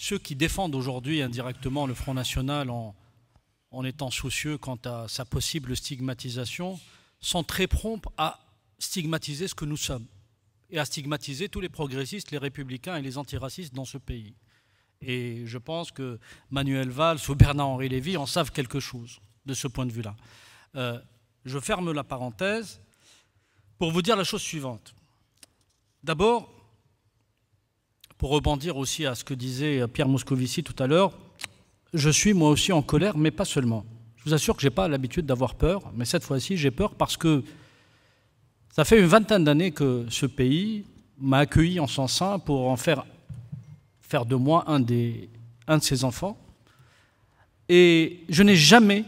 ceux qui défendent aujourd'hui indirectement le Front National en étant soucieux quant à sa possible stigmatisation sont très prompts à stigmatiser ce que nous sommes et à stigmatiser tous les progressistes, les républicains et les antiracistes dans ce pays. Et je pense que Manuel Valls ou Bernard-Henri Lévy en savent quelque chose de ce point de vue-là. Je ferme la parenthèse pour vous dire la chose suivante. D'abord, pour rebondir aussi à ce que disait Pierre Moscovici tout à l'heure, je suis moi aussi en colère, mais pas seulement. Je vous assure que je n'ai pas l'habitude d'avoir peur, mais cette fois-ci, j'ai peur parce que ça fait une vingtaine d'années que ce pays m'a accueilli en son sein pour en faire de moi un de ses enfants. Et je n'ai jamais,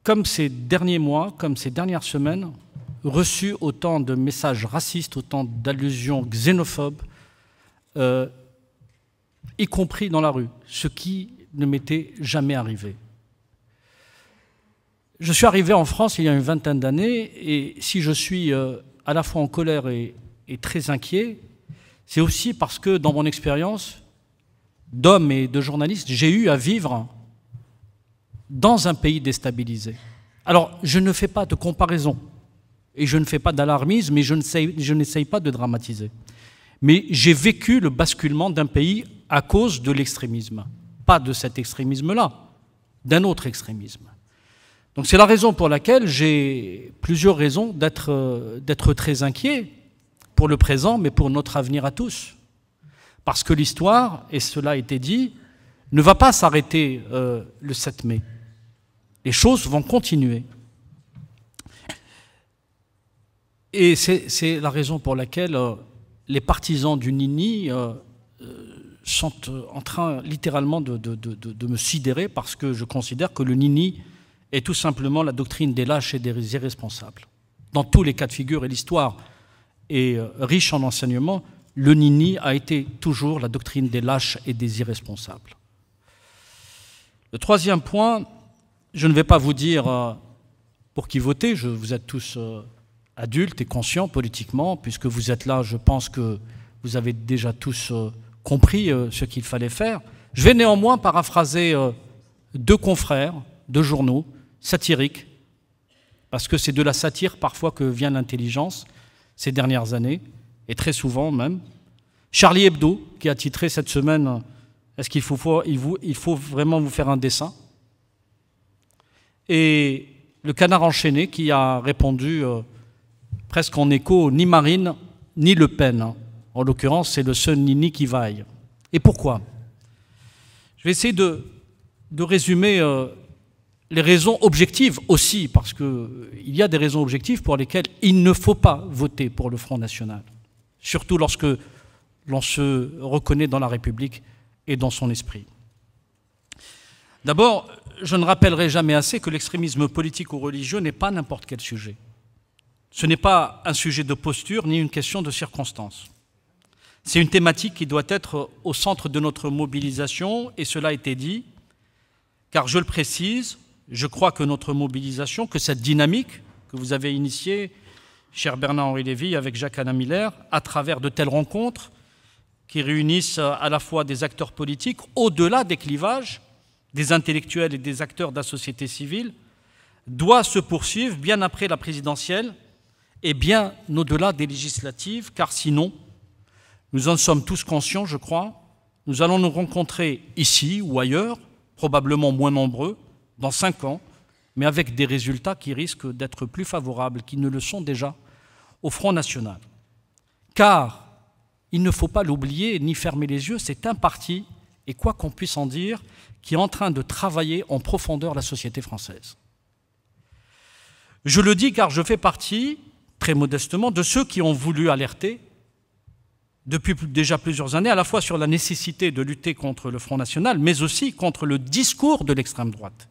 comme ces derniers mois, comme ces dernières semaines, reçu autant de messages racistes, autant d'allusions xénophobes, y compris dans la rue, ce qui ne m'était jamais arrivé. Je suis arrivé en France il y a une vingtaine d'années, et si je suis à la fois en colère et très inquiet, c'est aussi parce que dans mon expérience d'homme et de journaliste, j'ai eu à vivre dans un pays déstabilisé. Alors, je ne fais pas de comparaison, et je ne fais pas d'alarmisme, et je n'essaye pas de dramatiser. Mais j'ai vécu le basculement d'un pays à cause de l'extrémisme. Pas de cet extrémisme-là, d'un autre extrémisme. Donc c'est la raison pour laquelle j'ai plusieurs raisons d'être très inquiet pour le présent, mais pour notre avenir à tous. Parce que l'histoire, et cela a été dit, ne va pas s'arrêter le 7 mai. Les choses vont continuer. Et c'est la raison pour laquelle les partisans du Nini sont en train littéralement de me sidérer, parce que je considère que le Nini est tout simplement la doctrine des lâches et des irresponsables. Dans tous les cas de figure, et l'histoire est riche en enseignements, le Nini a été toujours la doctrine des lâches et des irresponsables. Le troisième point, je ne vais pas vous dire pour qui voter, vous êtes tous adultes et conscients politiquement, puisque vous êtes là, je pense que vous avez déjà tous compris ce qu'il fallait faire. Je vais néanmoins paraphraser deux confrères de journaux satiriques, parce que c'est de la satire parfois que vient l'intelligence ces dernières années, et très souvent même. Charlie Hebdo, qui a titré cette semaine « Est-ce qu'il faut vraiment vous faire un dessin ?» Et le Canard enchaîné, qui a répondu presque en écho « Ni Marine, ni Le Pen ». En l'occurrence, c'est le seul Nini qui vaille. Et pourquoi? Je vais essayer de résumer les raisons objectives aussi, parce qu'il y a des raisons objectives pour lesquelles il ne faut pas voter pour le Front National, surtout lorsque l'on se reconnaît dans la République et dans son esprit. D'abord, je ne rappellerai jamais assez que l'extrémisme politique ou religieux n'est pas n'importe quel sujet. Ce n'est pas un sujet de posture ni une question de circonstance. C'est une thématique qui doit être au centre de notre mobilisation, et cela a été dit, car je le précise, je crois que notre mobilisation, que cette dynamique que vous avez initiée, cher Bernard-Henri Lévy, avec Jacques-Alain Miller, à travers de telles rencontres qui réunissent à la fois des acteurs politiques, au-delà des clivages, des intellectuels et des acteurs de la société civile, doit se poursuivre bien après la présidentielle et bien au-delà des législatives, car sinon, nous en sommes tous conscients, je crois, nous allons nous rencontrer ici ou ailleurs, probablement moins nombreux, dans 5 ans, mais avec des résultats qui risquent d'être plus favorables qu'ils ne le sont déjà au Front National. Car, il ne faut pas l'oublier ni fermer les yeux, c'est un parti, et quoi qu'on puisse en dire, qui est en train de travailler en profondeur la société française. Je le dis car je fais partie, très modestement, de ceux qui ont voulu alerter depuis déjà plusieurs années, à la fois sur la nécessité de lutter contre le Front National, mais aussi contre le discours de l'extrême droite,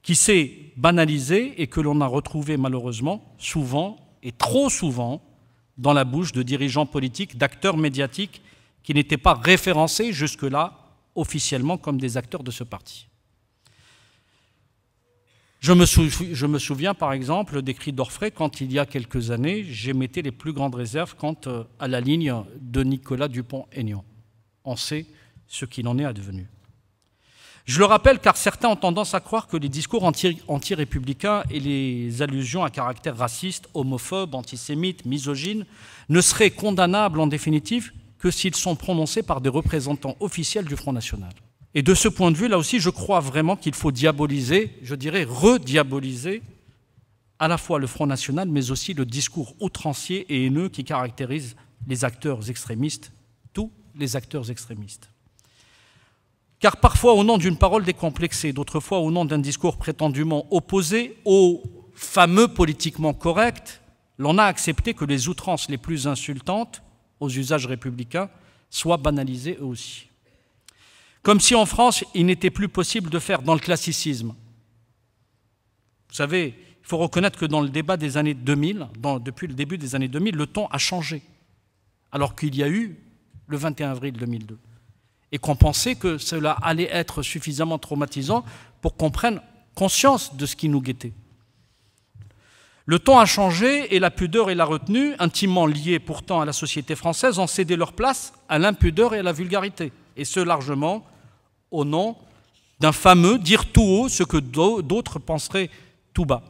qui s'est banalisé et que l'on a retrouvé malheureusement souvent, et trop souvent, dans la bouche de dirigeants politiques, d'acteurs médiatiques qui n'étaient pas référencés jusque-là officiellement comme des acteurs de ce parti. Je me souviens par exemple des cris d'orfraie quand il y a quelques années, j'émettais les plus grandes réserves quant à la ligne de Nicolas Dupont-Aignan. On sait ce qu'il en est advenu. Je le rappelle car certains ont tendance à croire que les discours anti-républicains et les allusions à caractère raciste, homophobe, antisémite, misogyne ne seraient condamnables en définitive que s'ils sont prononcés par des représentants officiels du Front National. Et de ce point de vue, là aussi, je crois vraiment qu'il faut diaboliser, je dirais rediaboliser, à la fois le Front National, mais aussi le discours outrancier et haineux qui caractérise les acteurs extrémistes, tous les acteurs extrémistes. Car parfois, au nom d'une parole décomplexée, d'autres fois au nom d'un discours prétendument opposé au fameux politiquement correct, l'on a accepté que les outrances les plus insultantes aux usages républicains soient banalisées eux aussi. Comme si en France, il n'était plus possible de faire dans le classicisme. Vous savez, il faut reconnaître que dans le débat des années 2000, depuis le début des années 2000, le ton a changé, alors qu'il y a eu le 21 avril 2002. Et qu'on pensait que cela allait être suffisamment traumatisant pour qu'on prenne conscience de ce qui nous guettait. Le ton a changé et la pudeur et la retenue, intimement liées pourtant à la société française, ont cédé leur place à l'impudeur et à la vulgarité. Et ce, largement au nom d'un fameux dire tout haut ce que d'autres penseraient tout bas.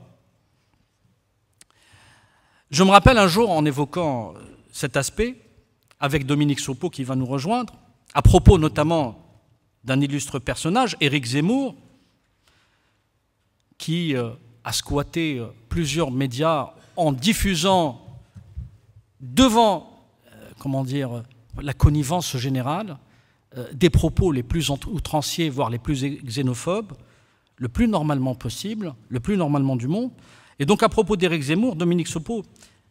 Je me rappelle un jour, en évoquant cet aspect, avec Dominique Sopo qui va nous rejoindre, à propos notamment d'un illustre personnage, Éric Zemmour, qui a squatté plusieurs médias en diffusant devant, la connivence générale, des propos les plus outranciers, voire les plus xénophobes, le plus normalement possible, le plus normalement du monde. Et donc à propos d'Éric Zemmour, Dominique Sopo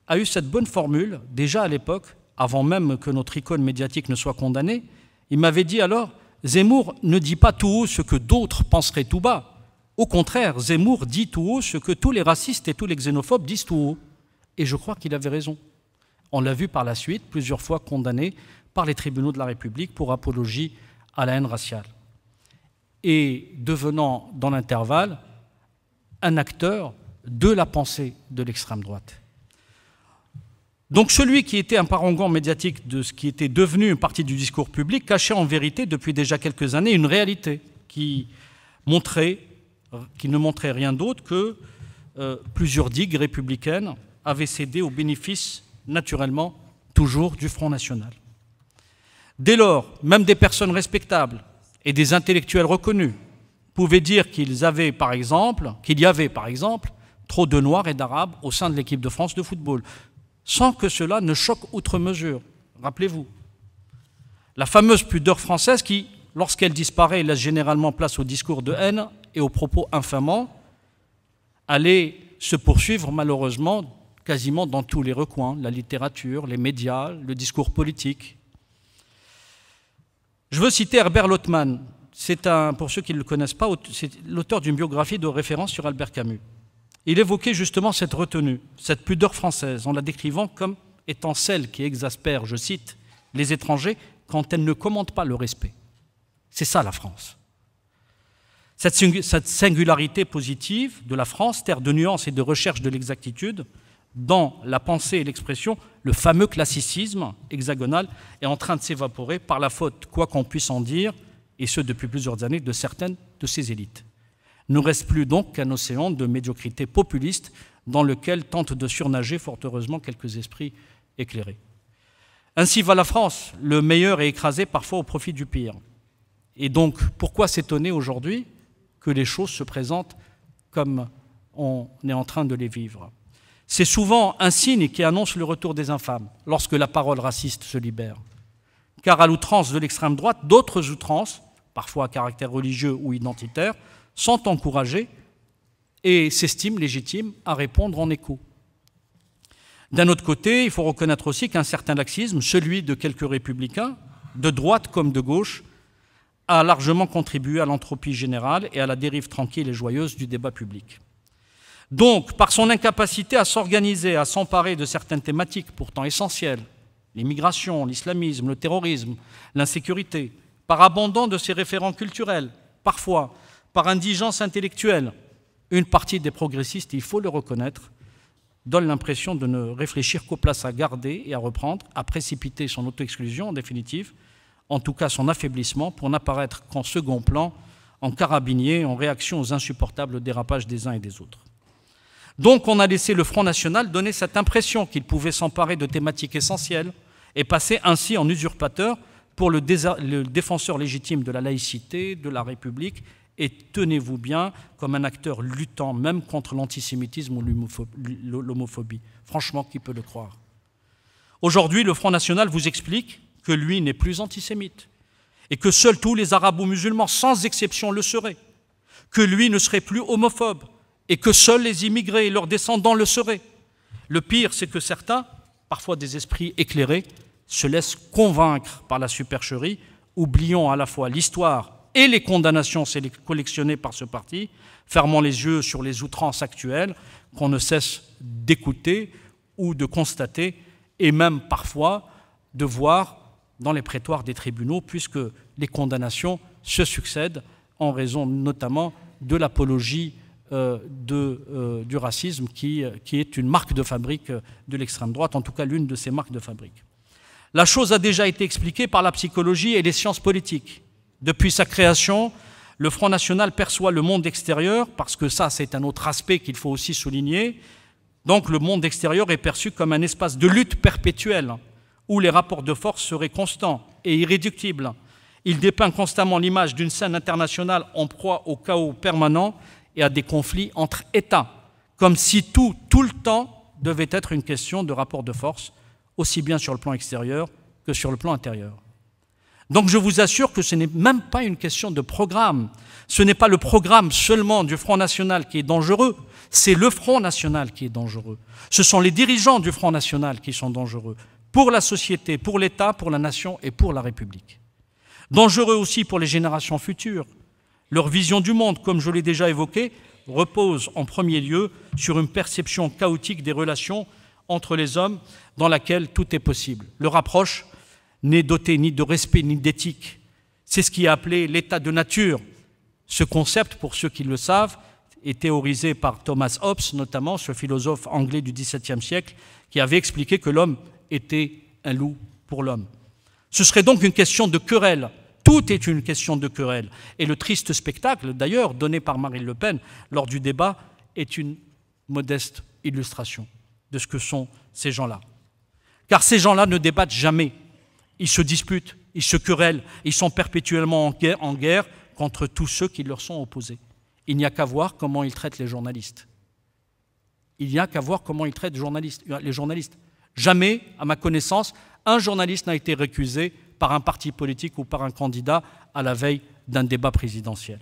a eu cette bonne formule, déjà à l'époque, avant même que notre icône médiatique ne soit condamnée. Il m'avait dit alors, Zemmour ne dit pas tout haut ce que d'autres penseraient tout bas. Au contraire, Zemmour dit tout haut ce que tous les racistes et tous les xénophobes disent tout haut. Et je crois qu'il avait raison. On l'a vu par la suite, plusieurs fois condamné par les tribunaux de la République pour apologie à la haine raciale. Et devenant, dans l'intervalle, un acteur de la pensée de l'extrême droite. Donc celui qui était un parangon médiatique de ce qui était devenu une partie du discours public cachait en vérité depuis déjà quelques années une réalité qui ne montrait rien d'autre que plusieurs digues républicaines avaient cédé au bénéfice, naturellement, toujours du Front National. Dès lors, même des personnes respectables et des intellectuels reconnus pouvaient dire qu'il y avait, par exemple, trop de Noirs et d'Arabes au sein de l'équipe de France de football, sans que cela ne choque outre mesure. Rappelez-vous, la fameuse pudeur française qui, lorsqu'elle disparaît, laisse généralement place au discours de haine et aux propos infamants, allait se poursuivre malheureusement quasiment dans tous les recoins, la littérature, les médias, le discours politique. Je veux citer Herbert Lottman. Pour ceux qui ne le connaissent pas, c'est l'auteur d'une biographie de référence sur Albert Camus. Il évoquait justement cette retenue, cette pudeur française, en la décrivant comme étant celle qui exaspère, je cite, les étrangers quand elle ne commande pas le respect. C'est ça la France. Cette singularité positive de la France, terre de nuances et de recherche de l'exactitude, dans la pensée et l'expression, le fameux classicisme hexagonal est en train de s'évaporer par la faute, quoi qu'on puisse en dire, et ce depuis plusieurs années, de certaines de ces élites. Ne reste plus donc qu'un océan de médiocrité populiste dans lequel tentent de surnager fort heureusement quelques esprits éclairés. Ainsi va la France, le meilleur est écrasé parfois au profit du pire. Et donc, pourquoi s'étonner aujourd'hui que les choses se présentent comme on est en train de les vivre? C'est souvent un signe qui annonce le retour des infâmes, lorsque la parole raciste se libère. Car à l'outrance de l'extrême droite, d'autres outrances, parfois à caractère religieux ou identitaire, sont encouragées et s'estiment légitimes à répondre en écho. D'un autre côté, il faut reconnaître aussi qu'un certain laxisme, celui de quelques républicains, de droite comme de gauche, a largement contribué à l'entropie générale et à la dérive tranquille et joyeuse du débat public. Donc, par son incapacité à s'organiser, à s'emparer de certaines thématiques pourtant essentielles, l'immigration, l'islamisme, le terrorisme, l'insécurité, par abandon de ses référents culturels, parfois par indigence intellectuelle, une partie des progressistes, il faut le reconnaître, donne l'impression de ne réfléchir qu'aux places à garder et à reprendre, à précipiter son auto-exclusion en définitive, en tout cas son affaiblissement, pour n'apparaître qu'en second plan, en carabinier, en réaction aux insupportables dérapages des uns et des autres. Donc on a laissé le Front National donner cette impression qu'il pouvait s'emparer de thématiques essentielles et passer ainsi en usurpateur pour le défenseur légitime de la laïcité, de la République, et tenez-vous bien, comme un acteur luttant même contre l'antisémitisme ou l'homophobie. Franchement, qui peut le croire? Aujourd'hui, le Front National vous explique que lui n'est plus antisémite et que seuls tous les arabo-musulmans, sans exception, le seraient, que lui ne serait plus homophobe et que seuls les immigrés et leurs descendants le seraient. Le pire, c'est que certains, parfois des esprits éclairés, se laissent convaincre par la supercherie, oubliant à la fois l'histoire et les condamnations collectionnées par ce parti, fermant les yeux sur les outrances actuelles qu'on ne cesse d'écouter ou de constater, et même parfois de voir dans les prétoires des tribunaux, puisque les condamnations se succèdent en raison notamment de l'apologie du racisme qui est une marque de fabrique de l'extrême droite, en tout cas l'une de ses marques de fabrique. La chose a déjà été expliquée par la psychologie et les sciences politiques. Depuis sa création, le Front National perçoit le monde extérieur, parce que ça c'est un autre aspect qu'il faut aussi souligner, donc le monde extérieur est perçu comme un espace de lutte perpétuelle, où les rapports de force seraient constants et irréductibles. Il dépeint constamment l'image d'une scène internationale en proie au chaos permanent et à des conflits entre États, comme si tout le temps, devait être une question de rapport de force, aussi bien sur le plan extérieur que sur le plan intérieur. Donc je vous assure que ce n'est même pas une question de programme. Ce n'est pas le programme seulement du Front National qui est dangereux, c'est le Front National qui est dangereux. Ce sont les dirigeants du Front National qui sont dangereux, pour la société, pour l'État, pour la nation et pour la République. Dangereux aussi pour les générations futures. Leur vision du monde, comme je l'ai déjà évoqué, repose en premier lieu sur une perception chaotique des relations entre les hommes dans laquelle tout est possible. Leur approche n'est dotée ni de respect ni d'éthique. C'est ce qui est appelé l'état de nature. Ce concept, pour ceux qui le savent, est théorisé par Thomas Hobbes, notamment ce philosophe anglais du XVIIe siècle, qui avait expliqué que l'homme était un loup pour l'homme. Ce serait donc une question de querelle. Tout est une question de querelle. Et le triste spectacle, d'ailleurs, donné par Marine Le Pen lors du débat, est une modeste illustration de ce que sont ces gens-là. Car ces gens-là ne débattent jamais. Ils se disputent, ils se querellent, ils sont perpétuellement en guerre contre tous ceux qui leur sont opposés. Il n'y a qu'à voir comment ils traitent les journalistes. Il n'y a qu'à voir comment ils traitent les journalistes. Jamais, à ma connaissance, un journaliste n'a été récusé par un parti politique ou par un candidat à la veille d'un débat présidentiel.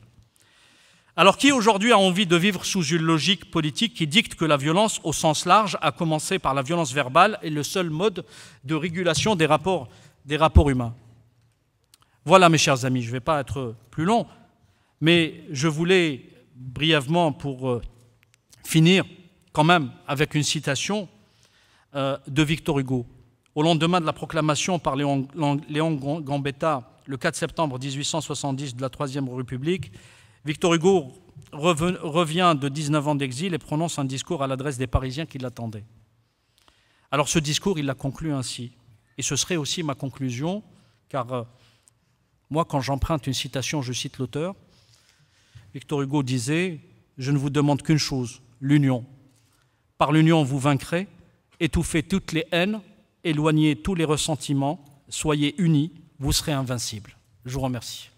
Alors qui aujourd'hui a envie de vivre sous une logique politique qui dicte que la violence au sens large, à commencer par la violence verbale, est le seul mode de régulation des rapports humains? Voilà mes chers amis, je ne vais pas être plus long, mais je voulais brièvement pour finir quand même avec une citation de Victor Hugo. Au lendemain de la proclamation par Léon Gambetta, le 4 septembre 1870 de la Troisième République, Victor Hugo revient de 19 ans d'exil et prononce un discours à l'adresse des Parisiens qui l'attendaient. Alors ce discours, il l'a conclu ainsi. Et ce serait aussi ma conclusion, car moi, quand j'emprunte une citation, je cite l'auteur. Victor Hugo disait « Je ne vous demande qu'une chose, l'union. Par l'union, vous vaincrez, étouffez toutes les haines, éloignez tous les ressentiments, soyez unis, vous serez invincibles. » Je vous remercie.